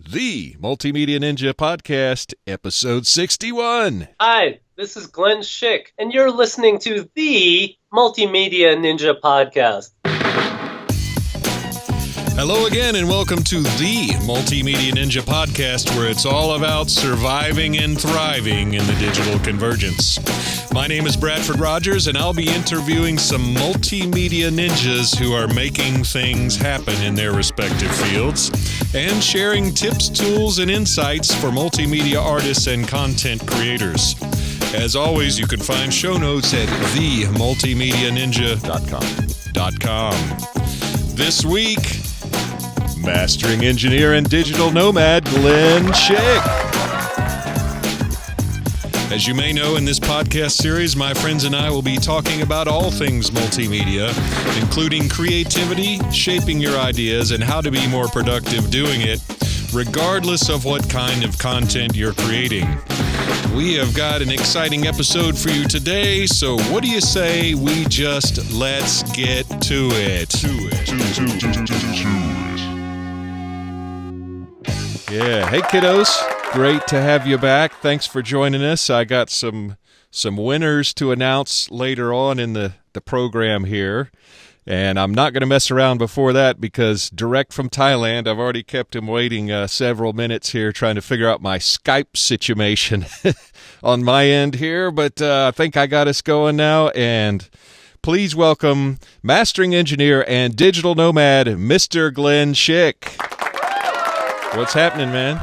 the Multimedia Ninja Podcast, episode 61. Hi, this is Glenn Schick, and you're listening to the Multimedia Ninja Podcast. Hello again, and welcome to the Multimedia Ninja Podcast, where it's all about surviving and thriving in the digital convergence. My name is Bradford Rogers, and I'll be interviewing some multimedia ninjas who are making things happen in their respective fields and sharing tips, tools, and insights for multimedia artists and content creators. As always, you can find show notes at themultimedianinja.com. This week, mastering engineer and digital nomad Glenn Schick. As you may know, in this podcast series, my friends and I will be talking about all things multimedia, including creativity, shaping your ideas, and how to be more productive doing it, regardless of what kind of content you're creating. We have got an exciting episode for you today, so what do you say we just let's get to it? Yeah, hey kiddos, great to have you back. Thanks for joining us. I got some winners to announce later on in the program here, and I'm not going to mess around before that because direct from Thailand, I've already kept him waiting several minutes here trying to figure out my Skype situation on my end here, but I think I got us going now, and please welcome mastering engineer and digital nomad, Mr. Glenn Schick. What's happening, man?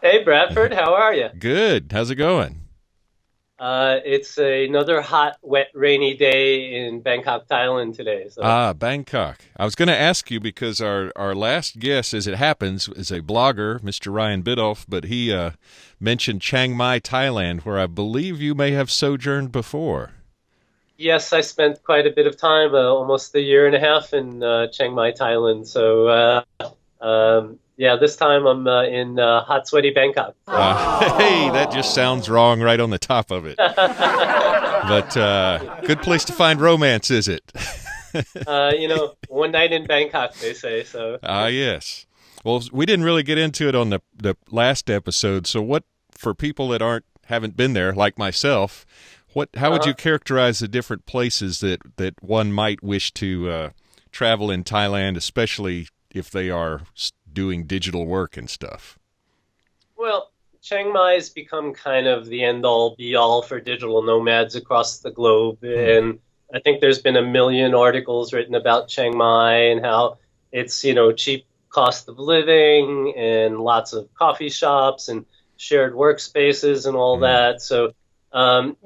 Hey, Bradford, how are you? Good. How's it going? It's another hot, wet, rainy day in Bangkok, Thailand today. So. Bangkok. I was going to ask you because our last guest, as it happens, is a blogger, Mr. Ryan Biddulph, but he mentioned Chiang Mai, Thailand, where I believe you may have sojourned before. Yes, I spent quite a bit of time, almost a year and a half in Chiang Mai, Thailand. So, yeah, this time I'm in hot, sweaty Bangkok. Hey, that just sounds wrong right on the top of it. But good place to find romance, is it? One night in Bangkok, they say. So. Yes. Well, we didn't really get into it on the last episode. So what, for people that haven't been there, like myself, how would you characterize the different places that one might wish to travel in Thailand, especially if they are doing digital work and stuff? Well, Chiang Mai has become kind of the end-all, be-all for digital nomads across the globe. And I think there's been 1 million articles written about Chiang Mai and how it's, cheap cost of living and lots of coffee shops and shared workspaces and all that. So, and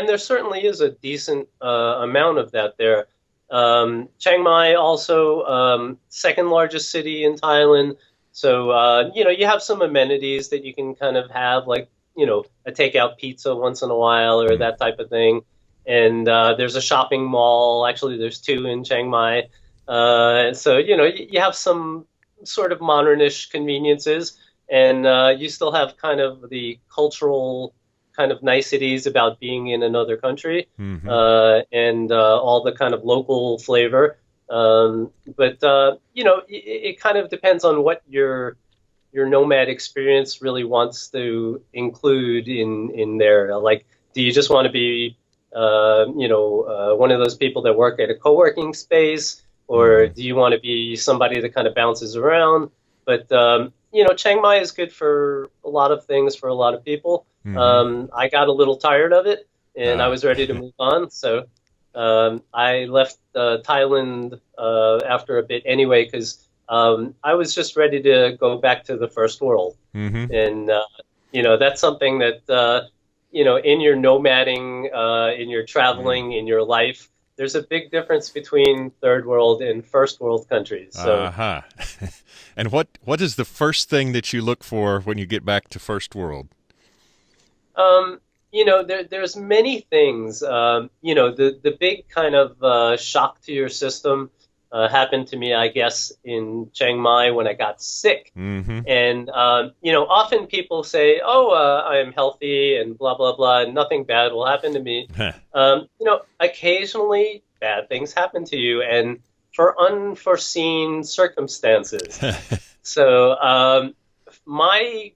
there certainly is a decent amount of that there. Chiang Mai also second largest city in Thailand. So, you have some amenities that you can kind of have, like, a takeout pizza once in a while or that type of thing. And there's a shopping mall. Actually, there's 2 in Chiang Mai. So, you have some sort of modernish conveniences. And you still have kind of the cultural kind of niceties about being in another country, and all the kind of local flavor. But it kind of depends on what your nomad experience really wants to include in there. Like, do you just want to be, one of those people that work at a co-working space, or do you want to be somebody that kind of bounces around? But, Chiang Mai is good for a lot of things for a lot of people. I got a little tired of it, and I was ready to move on. So I left Thailand after a bit anyway, because I was just ready to go back to the first world. And, that's something that, in your nomading, in your traveling, in your life, there's a big difference between third world and first world countries. So. And what is the first thing that you look for when you get back to first world? There's many things. The big kind of shock to your system happened to me, I guess, in Chiang Mai when I got sick. And, often people say, I'm healthy and blah, blah, blah, and nothing bad will happen to me. Occasionally bad things happen to you and for unforeseen circumstances. So, my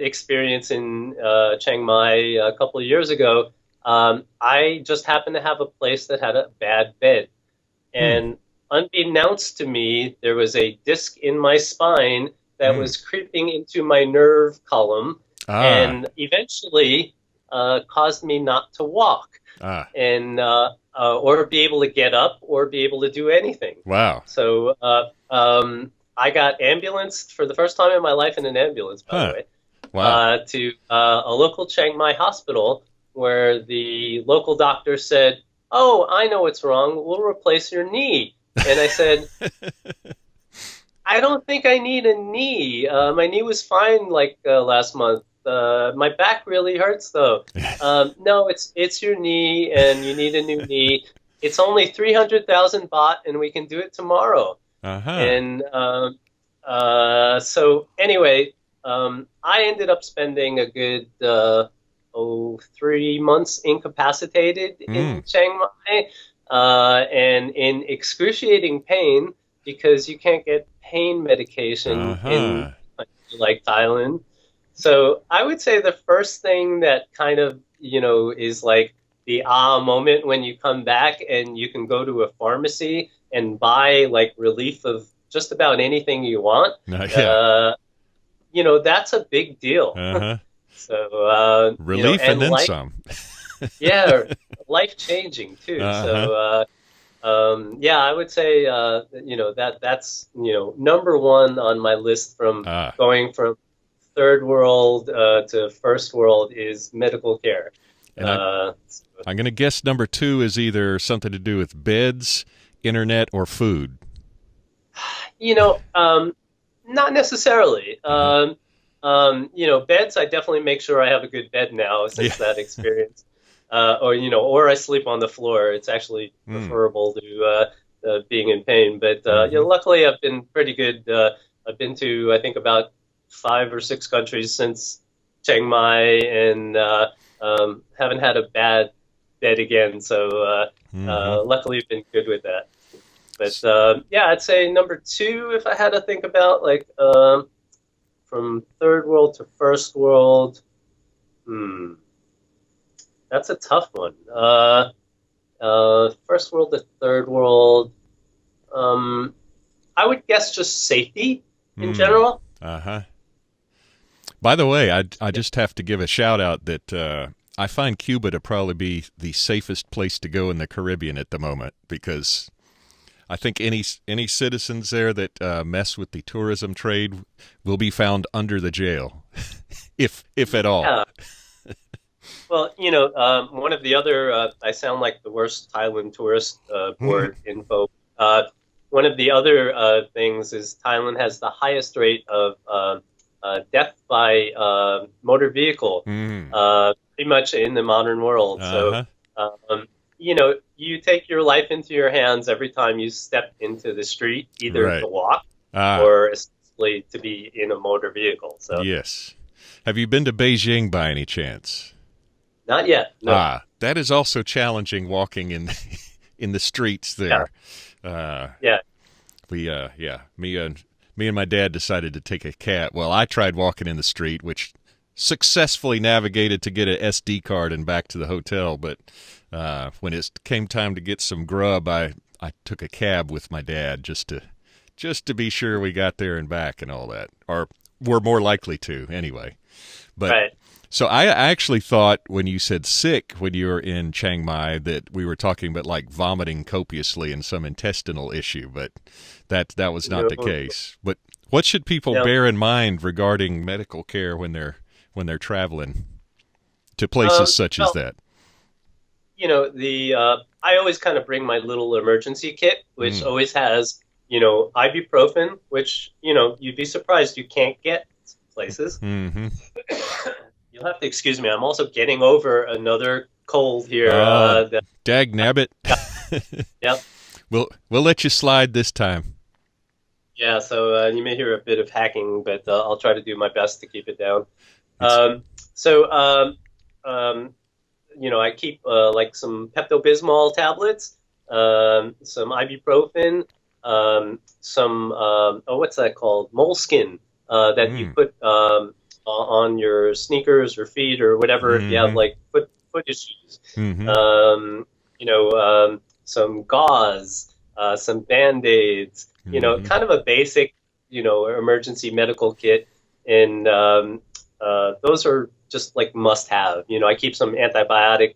experience in Chiang Mai a couple of years ago, I just happened to have a place that had a bad bed. Hmm. And unbeknownst to me, there was a disc in my spine that Hmm. was creeping into my nerve column Ah. and eventually caused me not to walk Ah. and or be able to get up or be able to do anything. Wow. So I got ambulanced for the first time in my life in an ambulance, by the Huh. way, Wow. to a local Chiang Mai hospital where the local doctor said, "Oh, I know what's wrong. We'll replace your knee." And I said, "I don't think I need a knee. My knee was fine like last month. My back really hurts though." No, it's your knee, and you need a new knee. It's only 300,000 baht, and we can do it tomorrow. Uh-huh. And so anyway, I ended up spending a good 3 months incapacitated Mm. in Chiang Mai, and in excruciating pain because you can't get pain medication in Uh-huh. a country like Thailand. So I would say the first thing that kind of, is like the moment when you come back and you can go to a pharmacy and buy like relief of just about anything you want. Yeah. That's a big deal. Uh-huh. So, Relief and and then life, some. yeah, life changing too. Uh-huh. So, yeah, I would say, that's, number one on my list from Ah. going from third world to first world is medical care. And Uh, I'm going to guess number 2 is either something to do with beds, internet, or food. you know, not necessarily. Uh-huh. Beds, I definitely make sure I have a good bed now Yeah. since that experience. Or I sleep on the floor. It's actually Mm. preferable to being in pain. But Mm-hmm. luckily, I've been pretty good. I've been to, I think, about 5 or 6 countries since Chiang Mai, and haven't had a bad bed again. So Mm-hmm. luckily, I've been good with that. But yeah, I'd say number two, if I had to think about like from third world to first world. Hmm. That's a tough one. First world to third world. Um, I would guess just safety in Mm. general. Uh-huh. By the way, I Yeah. just have to give a shout out that I find Cuba to probably be the safest place to go in the Caribbean at the moment because I think any citizens there that mess with the tourism trade will be found under the jail, if at all. Yeah. Well, one of the other, I sound like the worst Thailand tourist board info. One of the other things is Thailand has the highest rate of death by motor vehicle, Mm. pretty much in the modern world. So, Uh-huh. you take your life into your hands every time you step into the street, either to Right. walk Ah, or especially to be in a motor vehicle. So, yes. Have you been to Beijing by any chance? not yet. No. Ah, that is also challenging walking in in the streets Yeah. there. Uh, Yeah. yeah, me and my dad decided to take a cab. Well, I tried walking in the street, which successfully navigated to get an SD card and back to the hotel. But when it came time to get some grub, I took a cab with my dad just to be sure we got there and back and all that, or we're more likely to anyway. But Right. so I actually thought when you said sick when you were in Chiang Mai that we were talking about like vomiting copiously and some intestinal issue, but that was not the No. case. But what should people No. bear in mind regarding medical care when they're traveling to places such as Well, that? the I always kind of bring my little emergency kit, which Mm. always has, ibuprofen, which, you'd be surprised you can't get places. Mm-hmm. You'll have to excuse me. I'm also getting over another cold here. Oh, That, dag nabbit. yeah, We'll let you slide this time. yeah. So you may hear a bit of hacking, but I'll try to do my best to keep it down. It's So I keep like some Pepto-Bismol tablets, some ibuprofen, some what's that called? Moleskin, that you put on your sneakers or feet or whatever if you have like foot issues. Some gauze, some Band-Aids, kind of a basic, emergency medical kit. And those are just like must have. I keep some antibiotic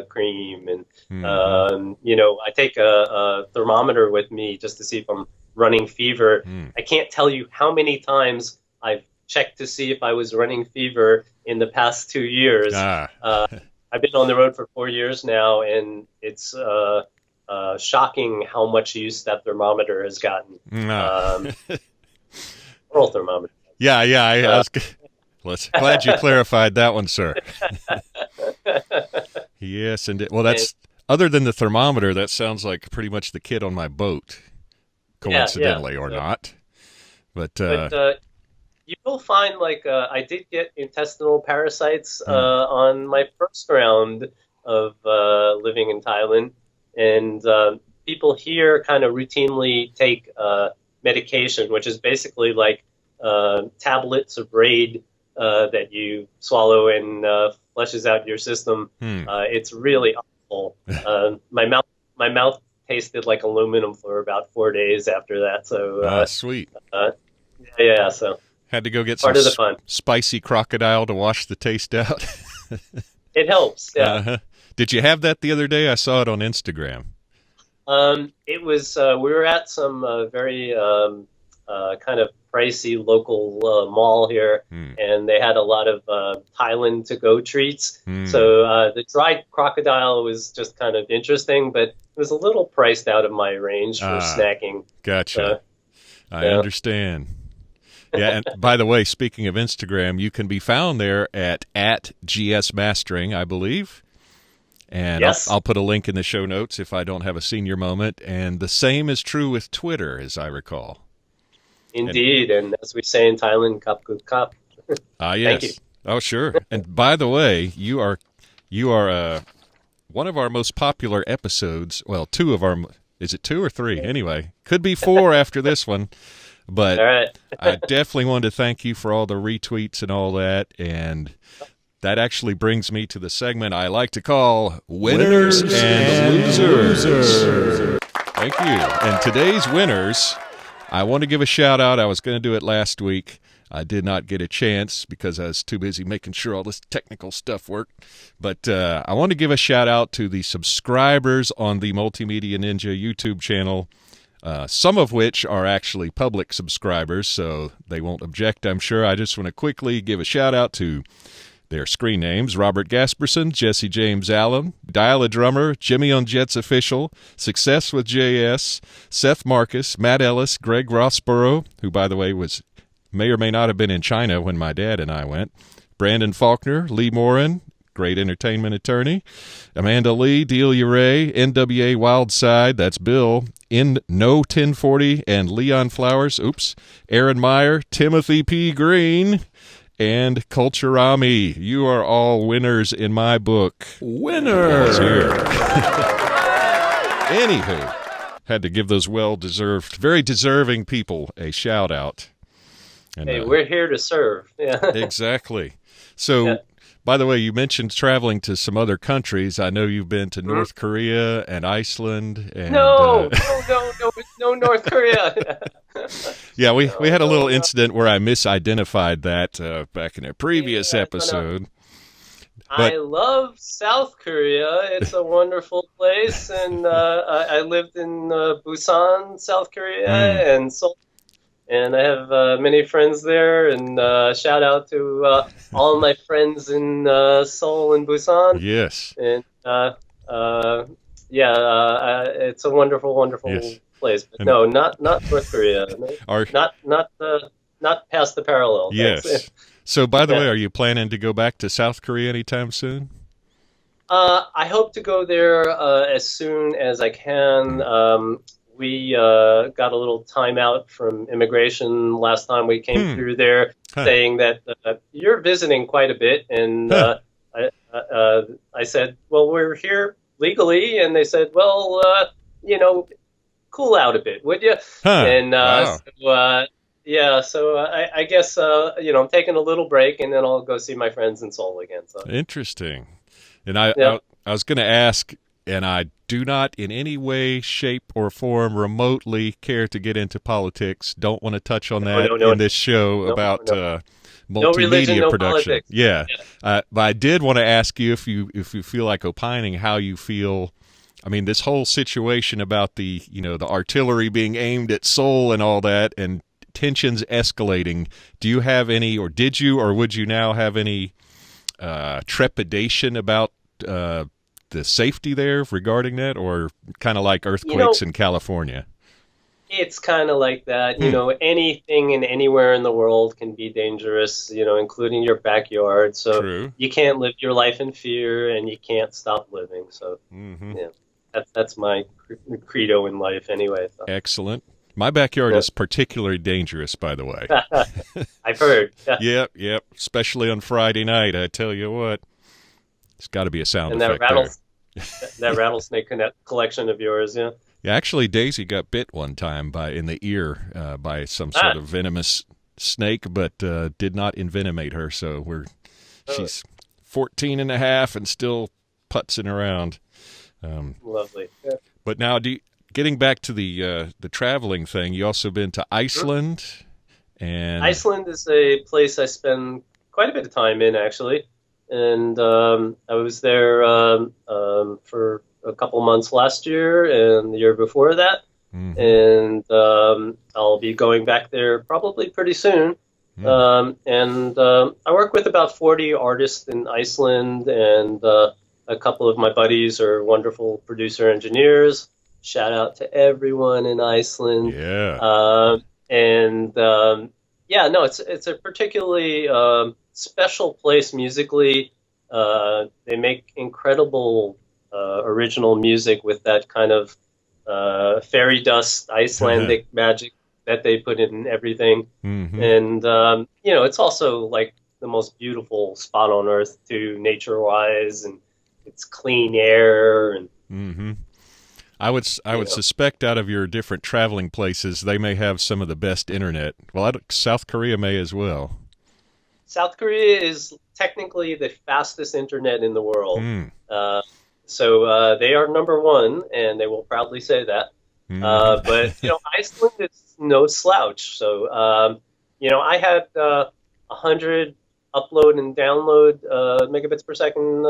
cream, and I take a thermometer with me just to see if I'm running fever. I can't tell you how many times I've checked to see if I was running fever in the past 2 years. I've been on the road for 4 years now, and it's shocking how much use that thermometer has gotten. Oral thermometer. Yeah. Glad you clarified that one, sir. Yes, and that's other than the thermometer. That sounds like pretty much the kit on my boat, coincidentally or not. But you will find, like, I did get intestinal parasites on my first round of living in Thailand, and people here kind of routinely take medication, which is basically like tablets of Raid that you swallow and flushes out your system. It's really awful. My mouth tasted like aluminum for about 4 days after that. So sweet. So had to go get part some of the fun. Spicy crocodile to wash the taste out. It helps. Yeah. Did you have that the other day? I saw it on Instagram. It was we were at some very kind of pricey local mall here, and they had a lot of Thailand to-go treats. So the dried crocodile was just kind of interesting, but it was a little priced out of my range for snacking. Gotcha. I understand. Yeah, and by the way, speaking of Instagram, you can be found there at @GSMastering, I believe. And yes. I'll put a link in the show notes if I don't have a senior moment. And the same is true with Twitter, as I recall. Indeed, and as we say in Thailand, kap good kap. Yes. Thank you. Oh, sure. And by the way, you are one of our most popular episodes. Well, two of our. Is it 2 or 3? Anyway, could be 4 after this one. But all right. I definitely wanted to thank you for all the retweets and all that. And that actually brings me to the segment I like to call Winners and Losers. Thank you. And today's winners, I want to give a shout out. I was going to do it last week. I did not get a chance because I was too busy making sure all this technical stuff worked. But I want to give a shout out to the subscribers on the Multimedia Ninja YouTube channel, some of which are actually public subscribers, so they won't object, I'm sure. I just want to quickly give a shout out to their screen names: Robert Gasperson, Jesse James Allen, Dial-A-Drummer, Jimmy on Jets Official, Success with JS, Seth Marcus, Matt Ellis, Greg Rossborough, who, by the way, may or may not have been in China when my dad and I went, Brandon Faulkner, Lee Morin, great entertainment attorney, Amanda Lee, Delia Ray, NWA Wildside, that's Bill, No 1040, and Leon Flowers, Aaron Meyer, Timothy P. Green, and Culturami. You are all winners in my book. Winners! Anywho, had to give those well-deserved, very deserving people a shout-out. And, hey, we're here to serve. Yeah. Exactly. So, by the way, you mentioned traveling to some other countries. I know you've been to North Korea and Iceland. And, no, North Korea. Yeah, we had a little incident where I misidentified that back in a previous episode. But I love South Korea. It's a wonderful place, and I lived in Busan, South Korea, and Seoul. And I have many friends there, and shout out to all my friends in Seoul and Busan. Yes. And it's a wonderful, wonderful place. But no, not North Korea. Not past the parallel. Yes. So, by the way, are you planning to go back to South Korea anytime soon? I hope to go there as soon as I can. We got a little timeout from immigration last time we came through there, saying that you're visiting quite a bit. And I said, well, we're here legally. And they said, well, cool out a bit, would you? And So yeah. So I guess I'm taking a little break, and then I'll go see my friends in Seoul again. So Interesting. And I, yeah. I, I was going to ask, and I do not in any way, shape, or form remotely care to get into politics. Don't want to touch on No, that no, no, in this show no, about no. No religion, multimedia no production. politics. Yeah, Yeah. but I did want to ask you if you feel like opining how you feel. I mean, this whole situation about the artillery being aimed at Seoul and all that, and tensions escalating. Do you have any, or did you, or would you now have any trepidation about the safety there regarding that, or kind of like You know, earthquakes in California? it's kind of like that. Hmm, Anything and anywhere in the world can be dangerous, including your backyard. So true. you can't live your life in fear and you can't stop living. So, Hmm. yeah, that's my credo in life anyway. So, Excellent. My backyard yeah. is particularly dangerous, by the way. I've heard. Yeah. Yep, yep. Especially on Friday night. I tell you what, it's got to be a sound And that effect there. that rattlesnake collection of yours, yeah. Yeah, actually, Daisy got bit one time in the ear by some sort Ah, of venomous snake, but did not envenomate her. So oh, she's 14 and a half and still putzing around. lovely. Yeah. But now, getting back to the traveling thing, you also been to Mhm. Iceland, and Iceland is a place I spend quite a bit of time in, actually. And I was there for a couple months last year and the year before that. hmm And I'll be going back there probably pretty soon. And I work with about 40 artists in Iceland, and a couple of my buddies are wonderful producer engineers. Shout out to everyone in Iceland. yeah, And yeah, no, it's a particularly special place musically. They make incredible original music with that kind of fairy dust Icelandic magic that they put in everything. hmm And it's also like the most beautiful spot on earth too, nature-wise, and it's clean air, and hmm I would you know, suspect out of your different traveling places, they may have some of the best internet. Well, South Korea may as well. South Korea is technically the fastest internet in the world. Hmm. Uh, so they are number one, and they will proudly say that. hmm But Iceland is no slouch. So I had 100 upload and download megabits per second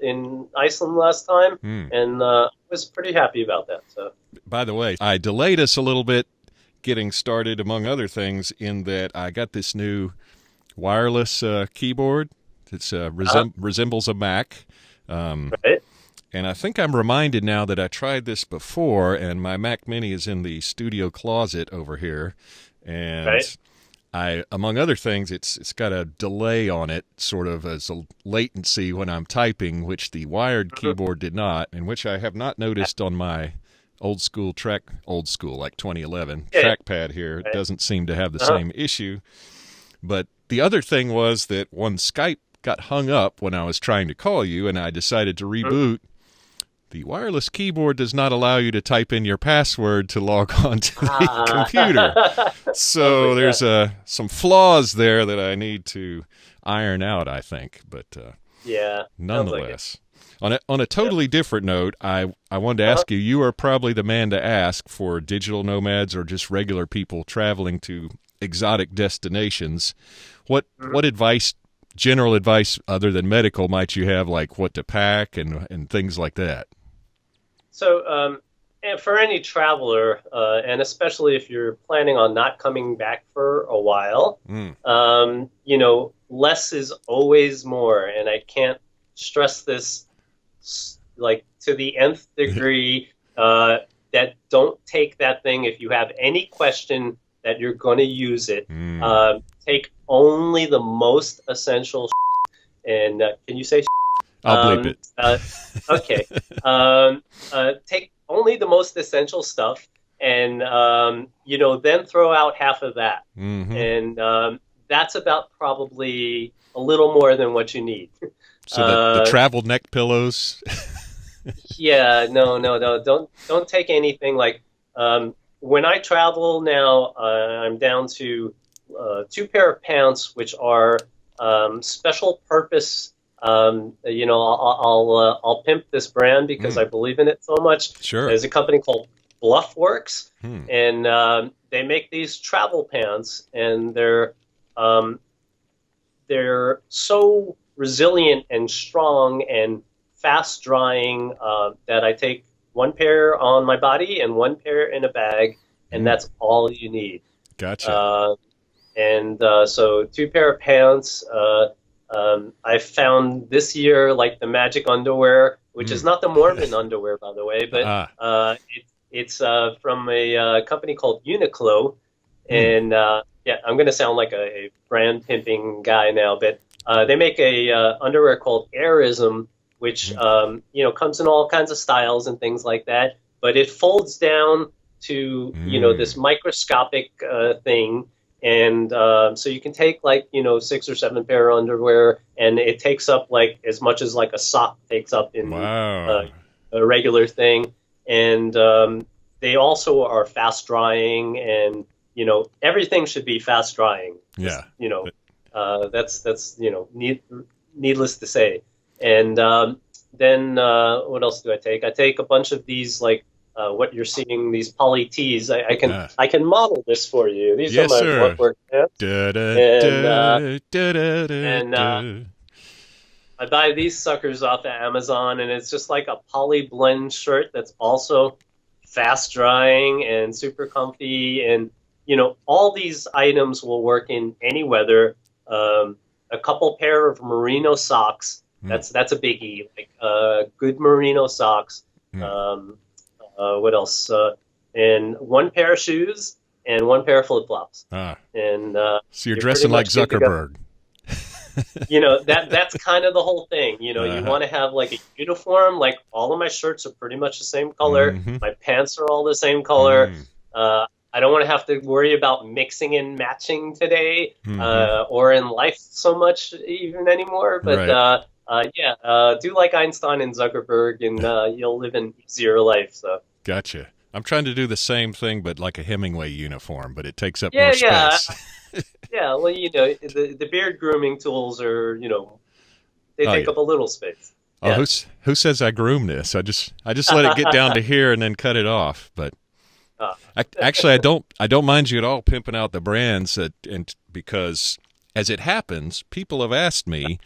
in Iceland last time, hmm. and was pretty happy about that. So By the way, I delayed us a little bit getting started, among other things, in that I got this new wireless keyboard. It's resembles a Mac. right, And I think I'm reminded now that I tried this before, and my Mac Mini is in the studio closet over here. And right, among other things, it's got a delay on it, sort of as a latency when I'm typing, which the wired mhm, keyboard did not, and which I have not noticed on my old school, like 2011 yeah, yeah, trackpad here. It right, doesn't seem to have the uh-huh, same issue. But the other thing was that when Skype got hung up when I was trying to call you and I decided to mhm. reboot, the wireless keyboard does not allow you to type in your password to log on to the computer. So Lovely, yeah, there's some flaws there that I need to iron out, I think. But yeah, sounds like it. nonetheless, on a Yeah, totally different note, I wanted to uh-huh. ask you. You are probably the man to ask for digital nomads or just regular people traveling to exotic destinations. Mhm. What advice, general advice, other than medical, might you have, like what to pack and things like that? So, and for any traveler, and especially if you're planning on not coming back for a while, Mm. less is always more. And I can't stress this like to the nth degree, that don't take that thing. If you have any question that you're going to use it, Mm. take only the most essential. And can you say I'll bleep it. uh, okay. Take only the most essential stuff, and then throw out half of that, hmm and that's about probably a little more than what you need. So the Uh, travel neck pillows. yeah, no, no, no, don't take anything like when I travel now, I'm down to two pair of pants, which are special purpose. I'll pimp this brand because Mm, I believe in it so much. sure. There's a company called Bluffworks, Hmm. and they make these travel pants, and um, they're so resilient and strong and fast drying that I take one pair on my body and one pair in a bag, and Mm, that's all you need. gotcha. Uh, and so two pair of pants. I found this year like the magic underwear, which is Mm. not the Mormon underwear, by the way, but Ah. it's from a company called Uniqlo, Hmm. and yeah, I'm gonna sound like a brand pimping guy now, but they make a underwear called Airism, which Hmm. comes in all kinds of styles and things like that, but it folds down to this Mm. microscopic thing, and so you can take like 6 or 7 pair of underwear, and it takes up like as much as like a sock takes up in uh, Wow. a regular thing, and they also are fast drying, and everything should be fast drying. Just Yeah. that's needless to say. And then what else do I take? I take a bunch of these like what you're seeing, these poly tees. I can Ah. I can model this for you. These are Yes, my sir. work pants, Da, da, and da, da, da, da, and da. I buy these suckers off of Amazon, and it's just like a poly blend shirt that's also fast drying and super comfy. And all these items will work in any weather. A couple pair of merino socks. Mm. That's a biggie. Like good merino socks. Mm. Um, what else? And one pair of shoes and one pair of flip flops. Ah. And So you're you're pretty dressing like much good to go. Zuckerberg. That's kind of the whole thing. You Uh-huh. want to have like a uniform. Like all of my shirts are pretty much the same color. Mm-hmm. My pants are all the same color. Mm. I don't want to have to worry about mixing and matching today, Mm-hmm. or in life so much even anymore. But Right. yeah, do like Einstein and Zuckerberg, and you'll live an easier life. So Gotcha. I'm trying to do the same thing, but like a Hemingway uniform, but it takes up more yeah. space. Yeah, well, the beard grooming tools are, they Oh take yeah. up a little space. Oh, Yeah. who says I groom this? I just let it get down to here and then cut it off. But Uh, actually, I don't mind you at all pimping out the brands and because as it happens, people have asked me,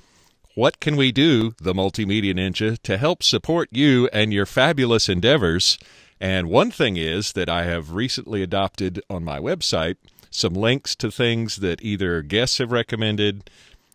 what can we do, the Multimedia Ninja, to help support you and your fabulous endeavors? And one thing is that I have recently adopted on my website some links to things that either guests have recommended,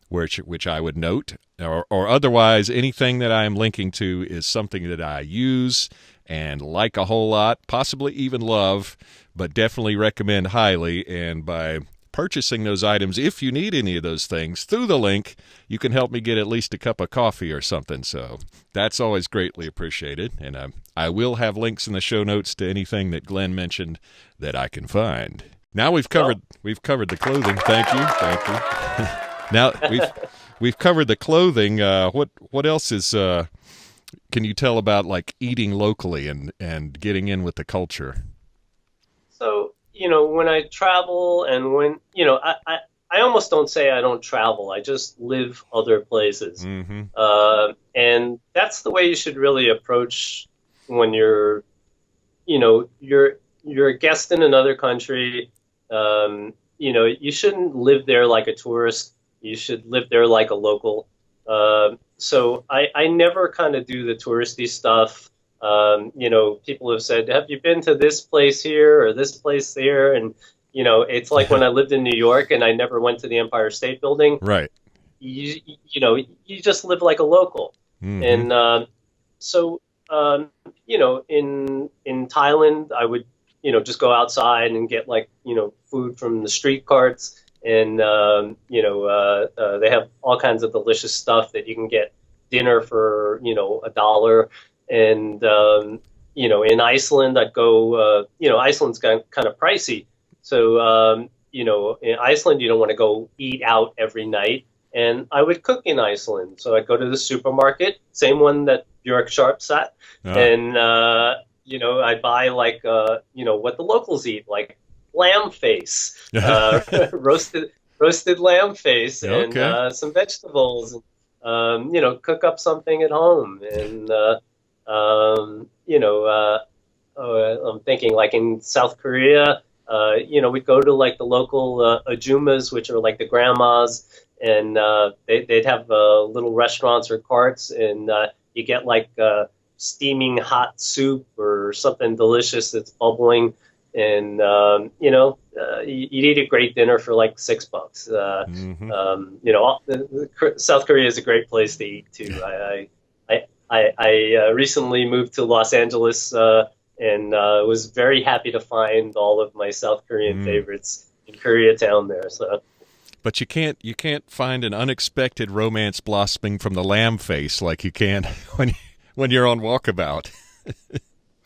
which I would note, or otherwise anything that I am linking to is something that I use and like a whole lot, possibly even love, but definitely recommend highly. And by purchasing those items, if you need any of those things, through the link, you can help me get at least a cup of coffee or something. So that's always greatly appreciated. And I will have links in the show notes to anything that Glenn mentioned that I can find. Now we've covered the clothing. Thank you. Now we've covered the clothing. What else is can you tell about like eating locally and getting in with the culture? so, when I travel, and when, I almost don't say I don't travel. I just live other places. Mm-hmm. And that's the way you should really approach when you're a guest in another country. You shouldn't live there like a tourist. You should live there like a local. So I never kind of do the touristy stuff. People have said, "Have you been to this place here or this place there?" And it's like when I lived in New York and I never went to the Empire State Building. Right. You just live like a local. Mm-hmm. And so in Thailand, I would just go outside and get like food from the street carts, and they have all kinds of delicious stuff that you can get dinner for $1. And in Iceland, I'd go. Iceland's kind of pricey, so in Iceland you don't want to go eat out every night. And I would cook in Iceland, so I'd go to the supermarket, same one that Bjork Sharp's at, Ah. and I buy like what the locals eat, like lamb face, roasted lamb face, and Okay. some vegetables, and cook up something at home, and I'm thinking like in South Korea, we'd go to like the local ajumas, which are like the grandmas, and they'd have little restaurants or carts, and you get like steaming hot soup or something delicious that's bubbling, and you'd eat a great dinner for like $6. Hmm. South Korea is a great place to eat too. I recently moved to Los Angeles and was very happy to find all of my South Korean Mm. favorites in Koreatown there. So, But you can't find an unexpected romance blossoming from the lamb face like you can when you're on walkabout.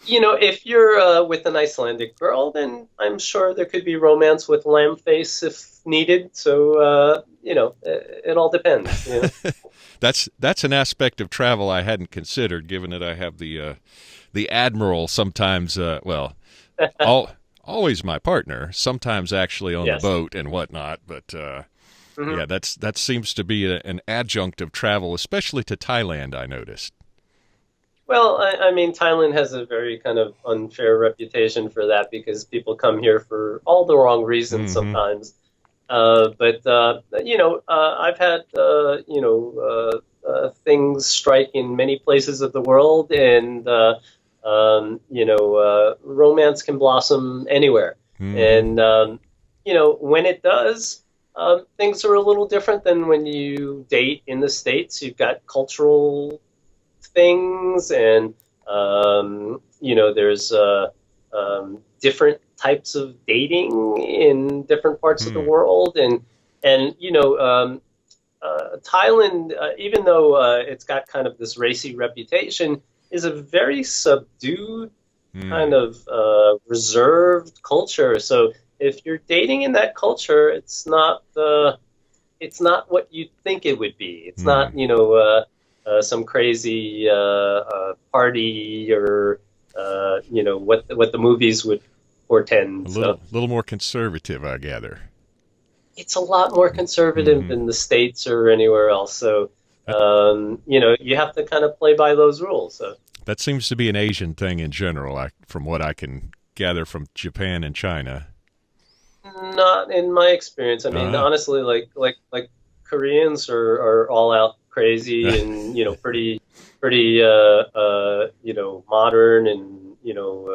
if you're with an Icelandic girl, then I'm sure there could be romance with lamb face if needed. So, it all depends. That's an aspect of travel I hadn't considered, given that I have the admiral sometimes. Always my partner, sometimes actually on the Yes. boat and whatnot. But Hmm. yeah, that seems to be an adjunct of travel, especially to Thailand. I noticed. Well, I mean, Thailand has a very kind of unfair reputation for that because people come here for all the wrong reasons Hmm. sometimes. But I've had things strike in many places of the world, and romance can blossom anywhere. Hmm. And when it does, things are a little different than when you date in the States. You've got cultural things, and there's different types of dating in different parts of the Hmm. world, and Thailand, even though it's got kind of this racy reputation, is a very subdued kind Hmm. of reserved culture. So if you're dating in that culture, it's not what you'd think it would be. It's Hmm. not, some crazy party or what the movies would A portend. So little more conservative, I gather. it's a lot more conservative Hmm. than the States or anywhere else. So That you have to kind of play by those rules. So that seems to be an Asian thing in general. From what I can gather from Japan and China. not in my experience. I mean, Ah. honestly, like Koreans are all out crazy and pretty modern and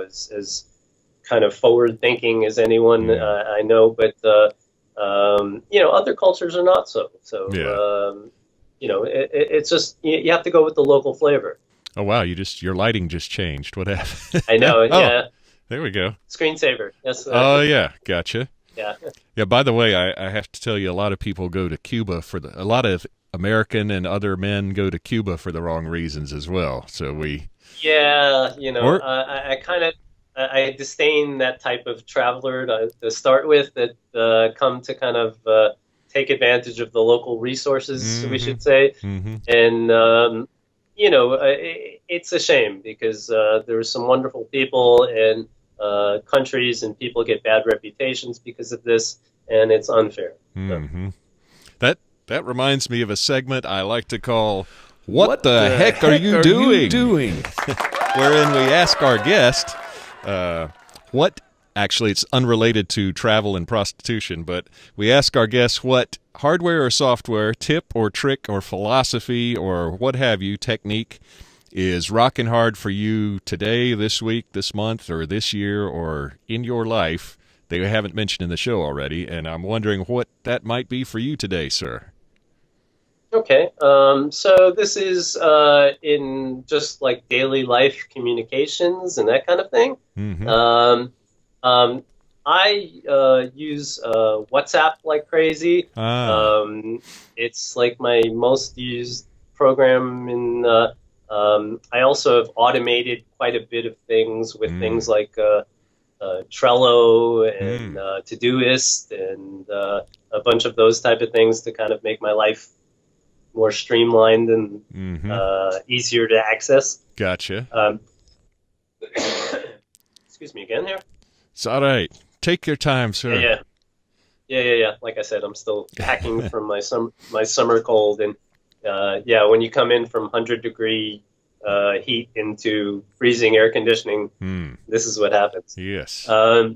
as kind of forward thinking as anyone Hmm. I know, but other cultures are not so. Yeah. So it's just you have to go with the local flavor. Oh wow, your lighting just changed. What happened? I know, Oh, yeah. there we go. Screensaver, yes, Oh yeah, gotcha. yeah. Yeah. By the way, I have to tell you, a lot of people go to Cuba a lot of American and other men go to Cuba for the wrong reasons as well. So Yeah, or I kind of I disdain that type of traveler to start with that come to kind of take advantage of the local resources, we mm-hmm, should say, mm-hmm. and it's a shame because there's some wonderful people and countries and people get bad reputations because of this, and it's unfair. So, Mm-hmm. That that reminds me of a segment I like to call "What What the the heck are heck you are you doing?" doing? Wherein we ask our guest what. Actually, it's unrelated to travel and prostitution, but we ask our guests what hardware or software, tip or trick or philosophy or what have you, technique is rocking hard for you today, this week, this month, or this year, or in your life. They haven't mentioned in the show already, and I'm wondering what that might be for you today, sir. okay, so this is in just like daily life communications and that kind of thing. Mm-hmm. Um, Um, I use WhatsApp like crazy. Ah. Um, it's like my most used program I also have automated quite a bit of things with things Mm. like Trello and Mm. Todoist and a bunch of those type of things to kind of make my life more streamlined and Mm-hmm. easier to access. Gotcha. Um, Excuse me again here. It's all right. Take your time, sir. Yeah. Like I said, I'm still hacking from my summer cold, and when you come in from 100-degree heat into freezing air conditioning, this is what happens. Yes. But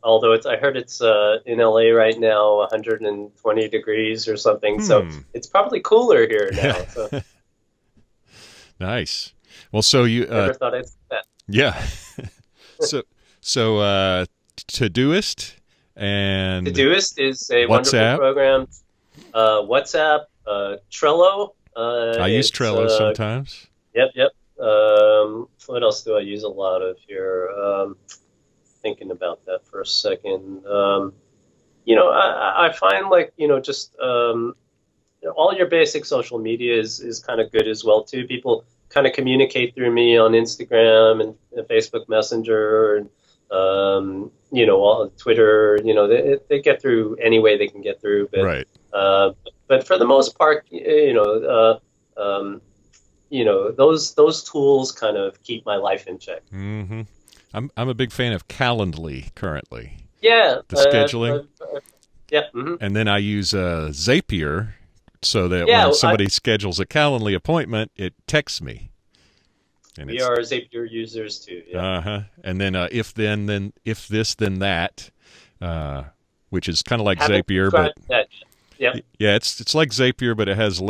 although I heard it's in LA right now 120 degrees or something, so it's probably cooler here now. So. Nice. Well, so you never thought I'd say that. Yeah. so Todoist and Todoist is a WhatsApp. wonderful program. WhatsApp, Trello. I use Trello sometimes. Yep. What else do I use a lot of here? Thinking about that for a second. I find just all your basic social media is kind of good as well too. People kind of communicate through me on Instagram and Facebook Messenger and Twitter. They get through any way they can get through. But, right. But for the most part, those tools kind of keep my life in check. Mm-hmm. I'm a big fan of Calendly currently. Yeah. The scheduling. Yeah. Mm-hmm. And then I use Zapier so that when somebody schedules a Calendly appointment, it texts me. And we are Zapier users too. Yeah. And then if this, then that, which is kind of like Zapier, but yeah, it's like Zapier, but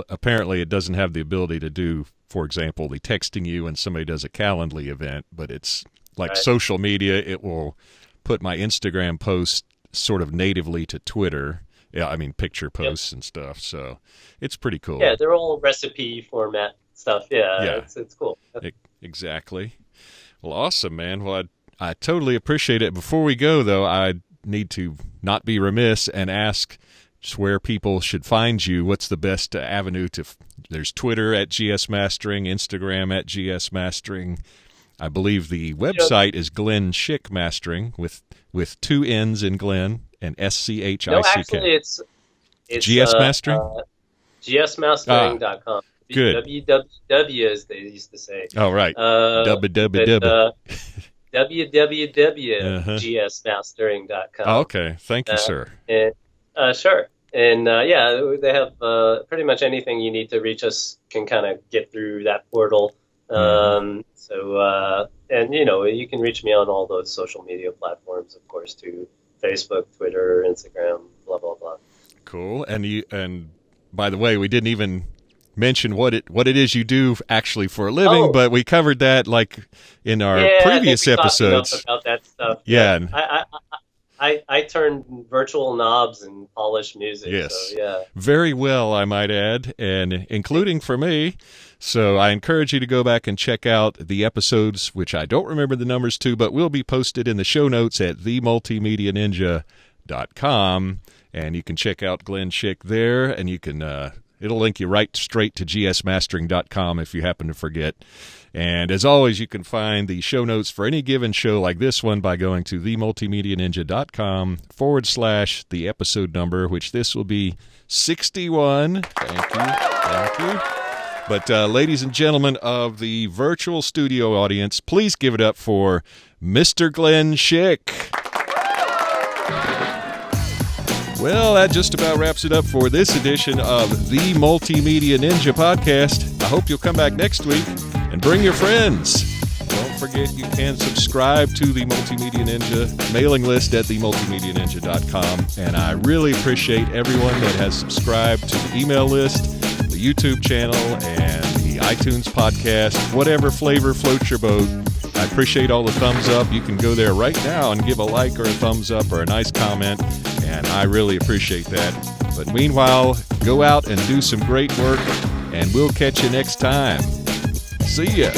apparently it doesn't have the ability to do, for example, the texting you when somebody does a Calendly event, but it's like social media. It will put my Instagram post sort of natively to Twitter. Yeah, I mean picture posts and stuff. So it's pretty cool. Yeah, they're all recipe format stuff. Yeah. It's cool. Exactly. Well, awesome, man. Well, I totally appreciate it. Before we go, though, I need to not be remiss and ask just where people should find you. What's the best avenue to? There's Twitter at GS Mastering, Instagram at GS Mastering. I believe the website is Glenn Schick Mastering with 2 N's in Glenn and SCHICK. No, actually, it's GS Mastering? GSMastering.com. Good. www, as they used to say. Oh, right. www. www.gsmastering.com. Oh, okay. Thank you, sir. Sure. And they have pretty much anything you need to reach us can kind of get through that portal. You can reach me on all those social media platforms, of course, too. Facebook, Twitter, Instagram, blah, blah, blah. Cool. And by the way, we didn't even mention what it is you do actually for a living, but we covered that like in our previous episodes. About that stuff. Yeah. I turn virtual knobs and polish music. Yes. So, yeah. Very well, I might add, and including for me. So I encourage you to go back and check out the episodes, which I don't remember the numbers to, but will be posted in the show notes at themultimedianinja.com. And you can check out Glenn Schick there, and you can it'll link you right straight to gsmastering.com if you happen to forget. And as always, you can find the show notes for any given show like this one by going to themultimedianinja.com/the episode number, which this will be 61. Thank you. But ladies and gentlemen of the virtual studio audience, please give it up for Mr. Glenn Schick. Well, that just about wraps it up for this edition of the Multimedia Ninja Podcast. I hope you'll come back next week and bring your friends. Don't forget you can subscribe to the Multimedia Ninja mailing list at themultimedianinja.com. And I really appreciate everyone that has subscribed to the email list, the YouTube channel, and the iTunes podcast, whatever flavor floats your boat. I appreciate all the thumbs up. You can go there right now and give a like or a thumbs up or a nice comment, and I really appreciate that. But meanwhile, go out and do some great work, and we'll catch you next time. See ya.